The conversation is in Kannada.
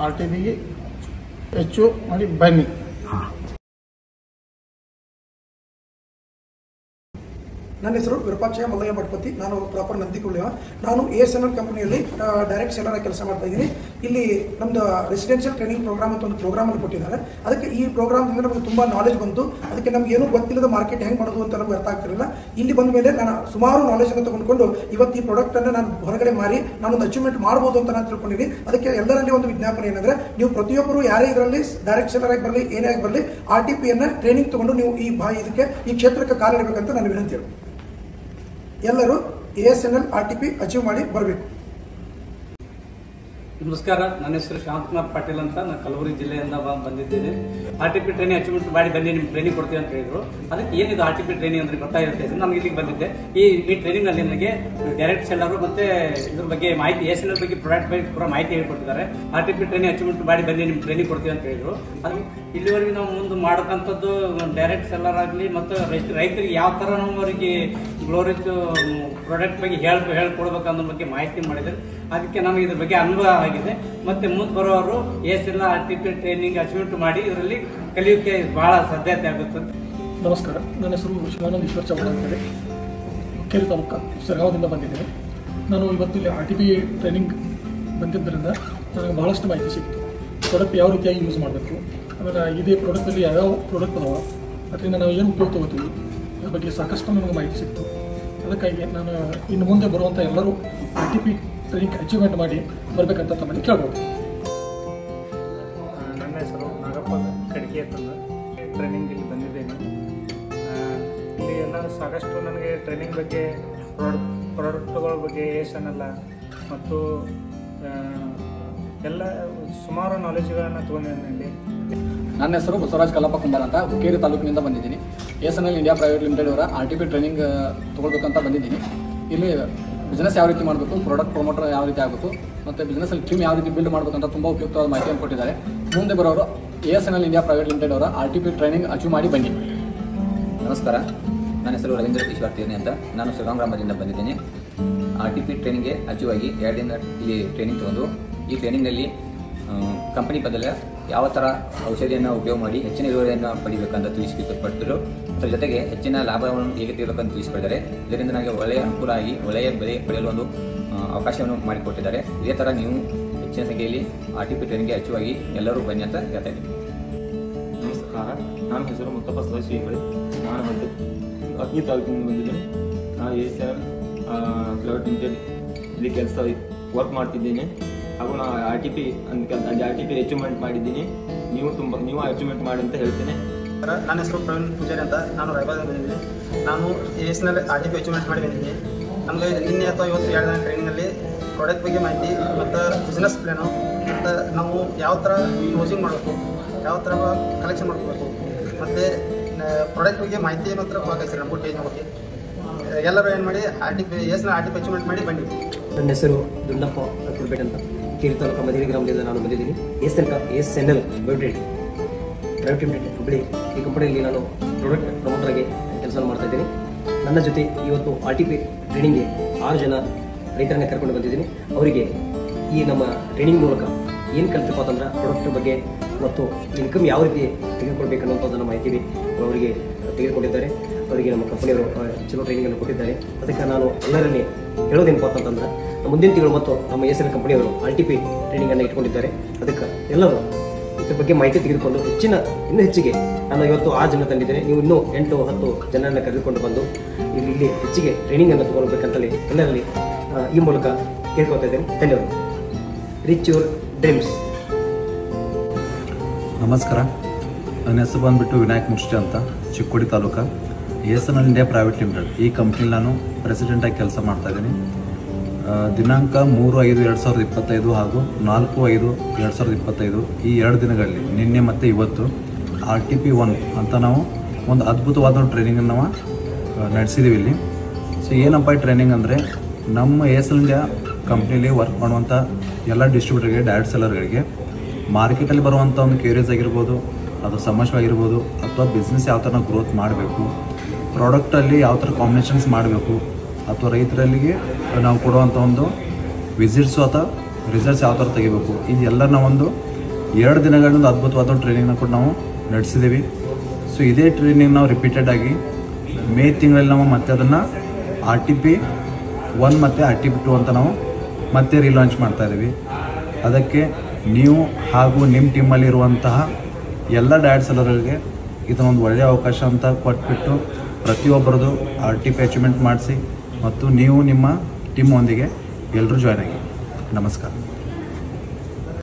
RTPಗೆ ಹೆಚ್ಚು ಮಾಡಿ ಬನ್ನಿ. ನನ್ನ ಹೆಸರು ವಿರೂಪಾಕ್ಷ ಮಲ್ಲಯ್ಯ ಭಟ್ಪತಿ. ನಾನು ಪ್ರಾಪರ್ ನಂದಿಕೊಳ್ಳಿಯ. ನಾನು ASNL ಕಂಪನಿಯಲ್ಲಿ ಡೈರೆಕ್ಟ್ ಸೆಲ್ಲರ್ ಆಗಿ ಕೆಲಸ ಮಾಡ್ತಾ ಇದ್ದೀನಿ. ಇಲ್ಲಿ ನಮ್ಮದು ರೆಸಿಡೆನ್ಷಿಯಲ್ ಟ್ರೈನಿಂಗ್ ಪ್ರೋಗ್ರಾಮ್ ಅಂತ ಒಂದು ಪ್ರೋಗ್ರಾಮನ್ನು ಕೊಟ್ಟಿದ್ದಾರೆ. ಅದಕ್ಕೆ ಈ ಪ್ರೋಗ್ರಾಮ್ದಿಂದ ನಮಗೆ ತುಂಬ ನಾಲೆಜ್ ಬಂತು. ಅದಕ್ಕೆ ನಮ್ಗೆ ಏನೂ ಗೊತ್ತಿಲ್ಲದ ಮಾರ್ಕೆಟ್ ಹೆಂಗೆ ಮಾಡೋದು ಅಂತ ನಮ್ಗೆ ಅರ್ಥ ಆಗ್ತಿರಲಿಲ್ಲ. ಇಲ್ಲಿ ಬಂದ ಮೇಲೆ ನಾನು ಸುಮಾರು ನಾಲೆಜನ್ನು ತೆಗೆದುಕೊಂಡು ಇವತ್ತು ಈ ಪ್ರಾಡಕ್ಟನ್ನು ನಾನು ಹೊರಗಡೆ ಮಾರಿ ನಾನೊಂದು ಅಚೀವ್ಮೆಂಟ್ ಮಾಡ್ಬೋದು ಅಂತ ನಾನು ತಿಳ್ಕೊಂಡಿದ್ದೀನಿ. ಅದಕ್ಕೆ ಎಲ್ಲರಲ್ಲಿ ಒಂದು ವಿಜ್ಞಾಪನೆ ಏನಂದರೆ, ನೀವು ಪ್ರತಿಯೊಬ್ಬರು ಯಾರೇ ಇದರಲ್ಲಿ ಡೈರೆಕ್ಟ್ ಸೆಲ್ಲರ್ ಆಗಿ ಬರಲಿ, ಏನೇ ಆಗಿ ಬರಲಿ, RTPಯನ್ನು ಟ್ರೈನಿಂಗ್ ತೊಗೊಂಡು ನೀವು ಈ ಕ್ಷೇತ್ರಕ್ಕೆ ಕಾಲಿಡಬೇಕಂತ ನಾನು ವಿನಂತಿ. ಎಲ್ಲರೂ ASNL RTP ಅಚೀವ್ ಮಾಡಿ ಬರಬೇಕು. ನಮಸ್ಕಾರ, ನನ್ನ ಹೆಸರು ಶಾಂತಕುಮಾರ್ ಪಾಟೀಲ್ ಅಂತ. ನಾನು ಕಲಬುರಗಿ ಜಿಲ್ಲೆಯಿಂದ ಬಂದಿದ್ದೇನೆ. RTP ಟ್ರೈನಿಂಗ್ ಅಚೀವ್ಮೆಂಟ್ ಮಾಡಿ ಬನ್ನಿ, ನಿಮ್ಗೆ ಟ್ರೈನಿಂಗ್ ಕೊಡ್ತೀವಿ ಅಂತ ಹೇಳಿದ್ರು. ಅದಕ್ಕೆ ಏನಿದು RTP ಟ್ರೈನಿಂಗ್ ಅಂದ್ರೆ ಗೊತ್ತಾಗಿರುತ್ತೆ. ನಾನು ಇಲ್ಲಿಗೆ ಬಂದಿದ್ದೆ. ಈ ಟ್ರೈನಿಂಗ್ ನಲ್ಲಿ ನನಗೆ ಡೈರೆಕ್ಟ್ ಸೆಲ್ಲರು ಮತ್ತೆ ಇದ್ರ ಬಗ್ಗೆ ಮಾಹಿತಿ, ASNL ಬಗ್ಗೆ ಪ್ರಾಡಕ್ಟ್ ಬಗ್ಗೆ ಪೂರ ಮಾಹಿತಿ ಹೇಳ್ಕೊಟ್ಟಿದ್ದಾರೆ. RTP ಟ್ರೈನಿಂಗ್ ಅಚೀವ್ಮೆಂಟ್ ಮಾಡಿ ಬನ್ನಿ, ನಿಮ್ಗೆ ಟ್ರೈನಿಂಗ್ ಕೊಡ್ತೀವಿ ಅಂತ ಹೇಳಿದ್ರು. ಅದು ಇಲ್ಲಿವರೆಗೆ ನಾವು ಮುಂದೆ ಮಾಡಕ್ಕಂಥದ್ದು ಡೈರೆಕ್ಟ್ ಸೆಲ್ಲರ್ ಆಗಲಿ ಮತ್ತು ರೈತರಿಗೆ ಯಾವ ಥರ ನಾವು ಅವರಿಗೆ ಗ್ಲೋರಿಜ್ ಪ್ರಾಡಕ್ಟ್ ಬಗ್ಗೆ ಹೇಳ್ಕೊಡ್ಬೇಕನ್ನೋ ಬಗ್ಗೆ ಮಾಹಿತಿ ಮಾಡಿದ್ದಾರೆ. ಅದಕ್ಕೆ ನಮಗೆ ಇದ್ರ ಬಗ್ಗೆ ಅನುಭವ ಆಗಿದೆ. ಮತ್ತೆ ಮುಂದೆ ಬರೋರು ASNL RTP ಟ್ರೈನಿಂಗ್ ಅಚೀವ್ಮೆಂಟ್ ಮಾಡಿ ಇದರಲ್ಲಿ ಕಲಿಯೋಕೆ ಬಹಳ ಸಾಧ್ಯತೆ ಆಗುತ್ತೆ. ನಮಸ್ಕಾರ, ನನ್ನ ಹೆಸರು ಶಿವಾನಂದ ಈಶ್ವರ್ ಚೌಹಾಣ್ ಅಂತೇಳಿ ಹುಕ್ಕೇರಿ ತಾಲೂಕು ಸರಗಾವದಿಂದ ಬಂದಿದ್ದೇನೆ. ನಾನು ಇವತ್ತು ಇಲ್ಲಿ RTP ಟ್ರೈನಿಂಗ್ ಬಂದಿದ್ದರಿಂದ ನನಗೆ ಬಹಳಷ್ಟು ಮಾಹಿತಿ ಸಿಕ್ತು. ಪ್ರಾಡಕ್ಟ್ ಯಾವ ರೀತಿಯಾಗಿ ಯೂಸ್ ಮಾಡಬೇಕು, ಆಮೇಲೆ ಇದೇ ಪ್ರಾಡಕ್ಟಲ್ಲಿ ಯಾವ್ಯಾವ ಪ್ರಾಡಕ್ಟ್ ಅದಾವ, ಅದರಿಂದ ನಾವು ಏನು ಉಪಯೋಗ ತೊಗೋತೀವಿ, ಅದ್ರ ಬಗ್ಗೆ ಸಾಕಷ್ಟು ನನಗೆ ಮಾಹಿತಿ ಸಿಕ್ತು. ಅದಕ್ಕಾಗಿ ನಾನು ಇನ್ನು ಮುಂದೆ ಬರುವಂಥ ಎಲ್ಲರೂ RTP ಟ್ರೈನಿಂಗ್ ಅಚೀವ್ಮೆಂಟ್ ಮಾಡಿ ಬರಬೇಕಂತ ತಮ್ಮಲ್ಲಿ ಕೇಳ್ಬೋದು. ನನ್ನ ಹೆಸರು ನಾಗಪ್ಪ ಕಡ್ಗೆ ಅಂತಂದು ಟ್ರೈನಿಂಗ್ ಇಲ್ಲಿ ಬಂದಿದ್ದೇನೆ. ಇಲ್ಲಿ ಎಲ್ಲ ಸಾಕಷ್ಟು ನನಗೆ ಟ್ರೈನಿಂಗ್ ಬಗ್ಗೆ ಪ್ರಾಡಕ್ಟ್ಗಳ ಬಗ್ಗೆ ASNL ಮತ್ತು ಎಲ್ಲ ಸುಮಾರು ನಾಲೆಜ್ಗಳನ್ನು ತೊಗೊಂಡಿದ್ದೇನೆ ಇಲ್ಲಿ. ನನ್ನ ಹೆಸರು ಬಸವರಾಜ್ ಕಲ್ಲಪ್ಪ ಕುಂಬಾರ ಅಂತ ಹುಕ್ಕೇರಿ ತಾಲೂಕಿನಿಂದ ಬಂದಿದ್ದೀನಿ. ASNL ಇಂಡಿಯಾ ಪ್ರೈವೇಟ್ ಲಿಮಿಟೆಡ್ ಅವರ RTP ಟ್ರೈನಿಂಗ್ ತೊಗೊಳ್ಬೇಕಂತ ಬಂದಿದ್ದೀನಿ. ಇಲ್ಲಿ ಬಿಸ್ನೆಸ್ ಯಾವ ರೀತಿ ಮಾಡಬೇಕು, ಪ್ರಾಡಕ್ಟ್ ಪ್ರಮೋಟರ್ ಯಾವ ರೀತಿ ಆಗಬೇಕು ಮತ್ತು ಬಿಸ್ನೆಸ್ಸಲ್ಲಿ ಟೀಮ್ ಯಾವ ರೀತಿ ಬಿಲ್ಡ್ ಮಾಡಬೇಕಂತ ತುಂಬ ಉಪಯುಕ್ತವಾದ ಮಾಹಿತಿಯನ್ನು ಕೊಟ್ಟಿದ್ದಾರೆ. ಮುಂದೆ ಬರೋರು ASNL ಇಂಡಿಯಾ ಪ್ರೈವೇಟ್ ಲಿಮಿಟೆಡ್ ಅವರ RTP ಟ್ರೈನಿಂಗ್ ಅಚೀವ್ ಮಾಡಿ ಬನ್ನಿ. ನಮಸ್ಕಾರ, ನನ್ನ ಹೆಸರು ರವೀಂದ್ರ ಈಶ್ವರ್ ತೀರ್ನಿ ಅಂತ. ನಾನು ಶ್ರೀರಾಮದಿಂದ ಬಂದಿದ್ದೇನೆ. RTP ಟ್ರೈನಿಂಗ್ಗೆ ಅಚೀವ್ ಆಗಿ 2 ದಿನ ಇಲ್ಲಿ ಟ್ರೈನಿಂಗ್ ತೊಗೊಂಡು, ಈ ಟ್ರೈನಿಂಗ್ನಲ್ಲಿ ಕಂಪನಿ ಬದಲು ಯಾವ ಥರ ಔಷಧಿಯನ್ನು ಉಪಯೋಗ ಮಾಡಿ ಹೆಚ್ಚಿನ ಇಳುವರಿಯನ್ನು ಪಡಿಬೇಕಂತ ತಿಳಿಸಿಕೊಟ್ಟರು. ಅದರ ಜೊತೆಗೆ ಹೆಚ್ಚಿನ ಲಾಭವನ್ನು ಹೇಗೆ ತೆಗೆಯಬೇಕಂತ ತಿಳಿಸಿಕೊಟ್ಟಿದ್ದಾರೆ. ಇದರಿಂದ ನನಗೆ ಒಳ್ಳೆಯ ಅನುಕೂಲ ಆಗಿ ಒಳ್ಳೆಯ ಬೆಲೆ ಪಡೆಯಲು ಒಂದು ಅವಕಾಶವನ್ನು ಮಾಡಿಕೊಟ್ಟಿದ್ದಾರೆ. ಇದೇ ಥರ ನೀವು ಹೆಚ್ಚಿನ ಸಂಖ್ಯೆಯಲ್ಲಿ RTP ಟ್ರೈನಿಂಗ್ಗೆ ಅಚೀವ್ ಆಗಿ ಎಲ್ಲರೂ ಬನ್ನಿ ಅಂತ ಹೇಳ್ತಾ ಇದ್ದೀನಿ. ನಮಸ್ಕಾರ, ನನ್ನ ಹೆಸರು ಮುತ್ತಪ್ಪ ಸದಾಶಿವಗಳಿ. ನಾನು ಮತ್ತು ಅಗ್ನಿ ತಾಲೂಕಿನಿಂದ ಬಂದಿದ್ದೇನೆ. ನಾನು ASNL ಪ್ರೈವೇಟ್ ಲಿಮಿಟೆಡ್ ಇಲ್ಲಿ ವರ್ಕ್ ಮಾಡ್ತಿದ್ದೇನೆ. ಹಾಗೂ ನಾನು RTP ಅಚೀವ್ಮೆಂಟ್ ಮಾಡಿದ್ದೀನಿ. ನೀವು ಅಚೀವ್ಮೆಂಟ್ ಮಾಡಿ ಅಂತ ಹೇಳ್ತೇನೆ. ನನ್ನ ಹೆಸರು ಪ್ರವೀಣ್ ಪೂಜಾರಿ ಅಂತ. ನಾನು ರಾಯಬಾಗದಿಂದ ಬಂದಿದ್ದೀನಿ. ನಾನು ASNL RTP ಅಚೀವ್ಮೆಂಟ್ ಮಾಡಿ ಬಂದಿದ್ದೀನಿ. ನಮಗೆ ನಿನ್ನೆ ಅಥವಾ ಇವತ್ತು 2 ದಿನ ಟ್ರೈನಿಂಗಲ್ಲಿ ಪ್ರಾಡಕ್ಟ್ ಬಗ್ಗೆ ಮಾಹಿತಿ ಮತ್ತು ಬಿಸ್ನೆಸ್ ಪ್ಲಾನು ಮತ್ತು ನಾವು ಯಾವ ಥರ ಕ್ಲೋಸಿಂಗ್ ಮಾಡಬೇಕು, ಯಾವ ಥರ ಕಲೆಕ್ಷನ್ ಮಾಡ್ಕೋಬೇಕು ಮತ್ತು ಪ್ರಾಡಕ್ಟ್ ಬಗ್ಗೆ ಮಾಹಿತಿ ಮಾತ್ರ ಬೇಕಾಗ್ತದೆ ನಮಗೂ ಟೇಜ್ ಬಗ್ಗೆ. ಎಲ್ಲರೂ ಏನು ಮಾಡಿ ASNL RTP ಅಚೀವ್ಮೆಂಟ್ ಮಾಡಿ ಬನ್ನಿ. ನನ್ನ ಹೆಸರು ದುಂಡಪ್ಪ ಕುರ್ಬೇಟ್ ಅಂತ. ಹುಕ್ಕೇರಿ ತಾಲೂಕು ಮದಿರಿ ಗ್ರಾಮದಿಂದ ನಾನು ಬಂದಿದ್ದೀನಿ. ASNL ಪ್ರೈವೇಟ್ ಲಿಮಿಟೆಡ್ ಹುಬ್ಬಳ್ಳಿ ಈ ಕಂಪನಿಯಲ್ಲಿ ನಾನು ಪ್ರಾಡಕ್ಟ್ ಪ್ರಮೋಟರ್ ಆಗಿ ಕೆಲಸ ಮಾಡ್ತಾ ಇದ್ದೀನಿ. ನನ್ನ ಜೊತೆ ಇವತ್ತು RTP ಟ್ರೈನಿಂಗ್ಗೆ 6 ಜನ ರೈತರನ್ನ ಕರ್ಕೊಂಡು ಬಂದಿದ್ದೀನಿ. ಅವರಿಗೆ ಈ ನಮ್ಮ ಟ್ರೈನಿಂಗ್ ಮೂಲಕ ಏನು ಕಲಿತಪ್ಪ ಅಂತಂದ್ರೆ ಪ್ರಾಡಕ್ಟ್ ಬಗ್ಗೆ ಮತ್ತು ಇನ್ಕಮ್ ಯಾವ ರೀತಿ ತೆಗೆದುಕೊಳ್ಬೇಕನ್ನೋಂಥದ್ದನ್ನು ಮಾಹಿತಿ ಅವರಿಗೆ ತೆಗೆದುಕೊಂಡಿದ್ದಾರೆ. ಅವರಿಗೆ ನಮ್ಮ ಕಂಪನಿಯವರು ಚಲೋ ಟ್ರೈನಿಂಗನ್ನು ಕೊಟ್ಟಿದ್ದಾರೆ. ಅದಕ್ಕೆ ನಾನು ಎಲ್ಲರಲ್ಲಿ ಹೇಳೋದೇನಪ್ಪ ಅಂತಂದ್ರೆ, ಮುಂದಿನ ತಿಂಗಳು ಮತ್ತು ನಮ್ಮ ASNL ಕಂಪನಿಯವರು RTP ಟ್ರೈನಿಂಗನ್ನು ಇಟ್ಕೊಂಡಿದ್ದಾರೆ. ಅದಕ್ಕೆ ಎಲ್ಲರೂ ಇದ್ರ ಬಗ್ಗೆ ಮಾಹಿತಿ ತೆಗೆದುಕೊಂಡು ಇನ್ನೂ ಹೆಚ್ಚಿಗೆ ನಾನು ಇವತ್ತು 6 ಜನ ತಂದಿದ್ದೇನೆ. ನೀವು ಇನ್ನೂ 8-10 ಜನರನ್ನು ಕರೆದುಕೊಂಡು ಬಂದು ಇಲ್ಲಿ ಹೆಚ್ಚಿಗೆ ಟ್ರೈನಿಂಗನ್ನು ತಗೊಳ್ಬೇಕಂತೇಳಿ ಎಲ್ಲರಲ್ಲಿ ಈ ಮೂಲಕ ಕೇಳ್ಕೊಳ್ತಾ ಇದ್ದೇನೆ. ಧನ್ಯವಾದ. Rich your dreams. ನಮಸ್ಕಾರ, ನನ್ನ ಹೆಸರು ಬಂದುಬಿಟ್ಟು ವಿನಾಯಕ್ ಮುಷ್ಟಿ ಅಂತ, Chikkodi taluk. ASNL India private limited ಈ ಕಂಪ್ನಿಲಿ ನಾನು ಪ್ರೆಸಿಡೆಂಟಾಗಿ ಕೆಲಸ ಮಾಡ್ತಾಯಿದ್ದೀನಿ. ದಿನಾಂಕ 3/5/2025 ಹಾಗೂ 4/5/2025 ಈ 2 ದಿನಗಳಲ್ಲಿ ನಿನ್ನೆ ಮತ್ತು ಇವತ್ತು RTP 1 ಅಂತ ನಾವು ಒಂದು ಅದ್ಭುತವಾದ ಟ್ರೈನಿಂಗನ್ನು ನಾವು ನಡೆಸಿದ್ದೀವಿ ಇಲ್ಲಿ. ಸೊ ಏನಪ್ಪ ಈ ಟ್ರೈನಿಂಗ್ ಅಂದರೆ, ನಮ್ಮ ASNL ಇಂಡಿಯಾ ಕಂಪ್ನಿಲಿ ವರ್ಕ್ ಮಾಡುವಂಥ ಎಲ್ಲ ಡಿಸ್ಟ್ರಿಬ್ಯೂಟರ್ಗೆ, ಡೈರೆಕ್ಟ್ ಸೆಲ್ಲರ್ಗಳಿಗೆ ಮಾರ್ಕೆಟಲ್ಲಿ ಬರುವಂಥ ಒಂದು ಕ್ಯೂರಿಯಸ್ ಆಗಿರ್ಬೋದು, ಅದು ಸಮಸ್ಯೆ ಆಗಿರ್ಬೋದು, ಅಥವಾ ಬಿಸ್ನೆಸ್ ಯಾವ ಥರ ಗ್ರೋತ್ ಮಾಡಬೇಕು, ಪ್ರಾಡಕ್ಟಲ್ಲಿ ಯಾವ ಥರ ಕಾಂಬಿನೇಷನ್ಸ್ ಮಾಡಬೇಕು, ಅಥವಾ ರೈತರಲ್ಲಿಗೆ ನಾವು ಕೊಡುವಂಥ ಒಂದು ವಿಸಿಟ್ಸು ಅಥವಾ ರಿಸಲ್ಟ್ಸ್ ಯಾವ ಥರ ತೆಗಿಬೇಕು ಇದೆಲ್ಲ ನಾವೊಂದು 2 ದಿನಗಳಿಂದ ಅದ್ಭುತವಾದ ಟ್ರೈನಿಂಗ್ನ ಕೂಡ ನಾವು ನಡೆಸಿದ್ದೀವಿ. ಸೊ ಇದೇ ಟ್ರೈನಿಂಗ್ ನಾವು ರಿಪೀಟೆಡ್ ಆಗಿ ಮೇ ತಿಂಗಳಲ್ಲಿ ನಾವು ಮತ್ತೆ ಅದನ್ನು RTP 1 ಮತ್ತು RTP 2 ಅಂತ ನಾವು ಮತ್ತೆ ರಿಲಾಂಚ್ ಮಾಡ್ತಾಯಿದ್ದೀವಿ. ಅದಕ್ಕೆ ನೀವು ಹಾಗೂ ನಿಮ್ಮ ಟೀಮಲ್ಲಿರುವಂತಹ ಎಲ್ಲ ಡ್ಯಾಡ್ ಸೆಲ್ಲರ್ಗಳಿಗೆ ಇದನ್ನೊಂದು ಒಳ್ಳೆಯ ಅವಕಾಶ ಅಂತ ಕೊಟ್ಬಿಟ್ಟು ಪ್ರತಿಯೊಬ್ಬರದು RTP ಅಚೀವ್ಮೆಂಟ್ ಮಾಡಿಸಿ ಮತ್ತು ನೀವು ನಿಮ್ಮ ಟೀಮ್ ಒಂದಿಗೆ ಎಲ್ಲರೂ ಜಾಯ್ನ್ ಆಗಿ. ನಮಸ್ಕಾರ.